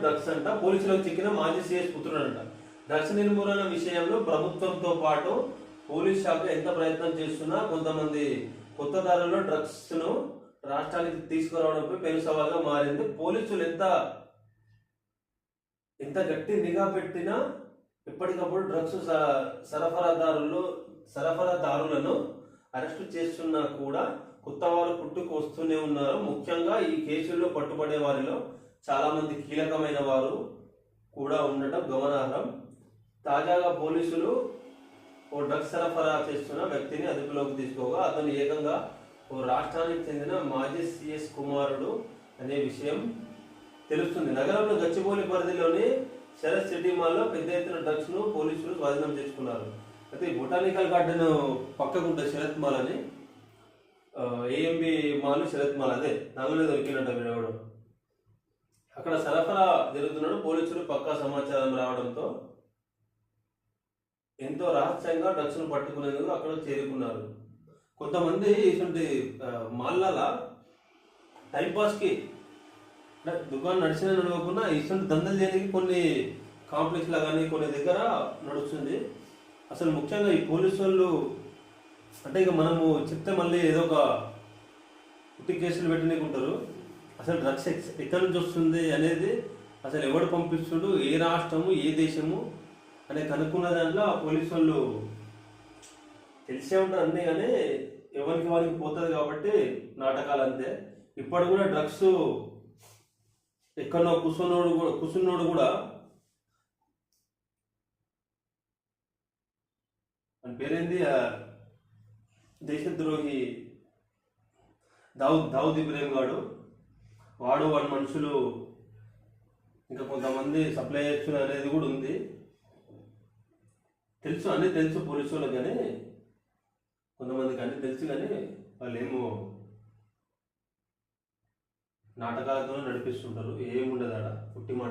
Drugs అంట పోలీసులకు చిక్కిన మాజీ సిఎస్ పుత్రుడంట. డ్రగ్స్ నిర్మూలన విషయంలో ప్రభుత్వంతో పాటు పోలీస్ శాఖ ఎంత ప్రయత్నం చేస్తున్నా కొంతమంది కొత్త దారుల్లో డ్రగ్స్ ను రాష్ట్రానికి తీసుకురావడంపై పెను సవాల్గా మారింది. పోలీసులు ఎంత గట్టి నిఘా పెట్టినా ఎప్పటికప్పుడు డ్రగ్స్ సరఫరాదారులను అరెస్టు చేస్తున్నా కూడా కొత్త వారు పుట్టుకు వస్తూనే ఉన్నారు. ముఖ్యంగా ఈ కేసుల్లో పట్టుబడే వారిలో చాలా మంది కీలకమైన వారు కూడా ఉండటం గమనార్హం. తాజాగా పోలీసులు ఓ డ్రగ్స్ సరఫరా చేస్తున్న వ్యక్తిని అదుపులోకి తీసుకోగా అతను ఏకంగా ఓ రాష్ట్రానికి చెందిన మాజీ సిఎస్ కుమారుడు అనే విషయం తెలుస్తుంది. నగరంలో గచ్చిబౌలి పరిధిలోని శరత్ సిటీ మాల్లో పెద్ద ఎత్తున డ్రగ్స్ ను పోలీసులు స్వాధీనం చేసుకున్నారు. అయితే బొటానికల్ గార్డెన్ పక్కకుంటే శరత్ మాల్ అని ఏఎంబి మాల్ శరత్ మాల్ అదే నగలో దొరికినట్ట వీడవడం. అక్కడ సరఫరా జరుగుతున్నాడు. పోలీసులు పక్కా సమాచారం రావడంతో ఎంతో రహస్యంగా డ్రగ్స్ ను పట్టుకునేందుకు అక్కడ చేరుకున్నారు. కొంతమంది ఇటువంటి మాల్లాల టైంపాస్కి దుకాణం నడిచిన నడవకుండా ఇటువంటి దందలు చేయడానికి కొన్ని కాంప్లెక్స్లా కానీ కొన్ని దగ్గర నడుస్తుంది. అసలు ముఖ్యంగా ఈ పోలీసు వాళ్ళు అంటే ఇక మనము చెప్తే మళ్ళీ ఏదో ఒక పుట్టి కేసులు పెట్టినకుంటారు. అసలు డ్రగ్స్ ఎక్కడి నుంచి వస్తుంది అనేది అసలు ఎవడు పంపిస్తుడు, ఏ రాష్ట్రము ఏ దేశము అనే కనుక్కున్న దాంట్లో ఆ పోలీసు వాళ్ళు తెలిసే ఉంటారు అన్నీ, కానీ ఎవరికి వారికి పోతుంది కాబట్టి నాటకాలు అంతే. ఇప్పుడు కూడా డ్రగ్స్ ఎక్కడో కూర్చున్నోడు కూడా అని పేరేంది దేశద్రోహి దావుద్ ఇబ్రాహిం గాడు వాడు వాడి మనుషులు ఇంకా కొంతమంది సప్లై చేయొచ్చు అనేది కూడా ఉంది. తెలుసు అన్నీ తెలుసు పోలీసు వాళ్ళకి, కానీ కొంతమందికి అన్నీ తెలుసు కానీ వాళ్ళు ఏమో నాటకాలతో నడిపిస్తుంటారు. ఏముండదు ఆడ పుట్టి మాట.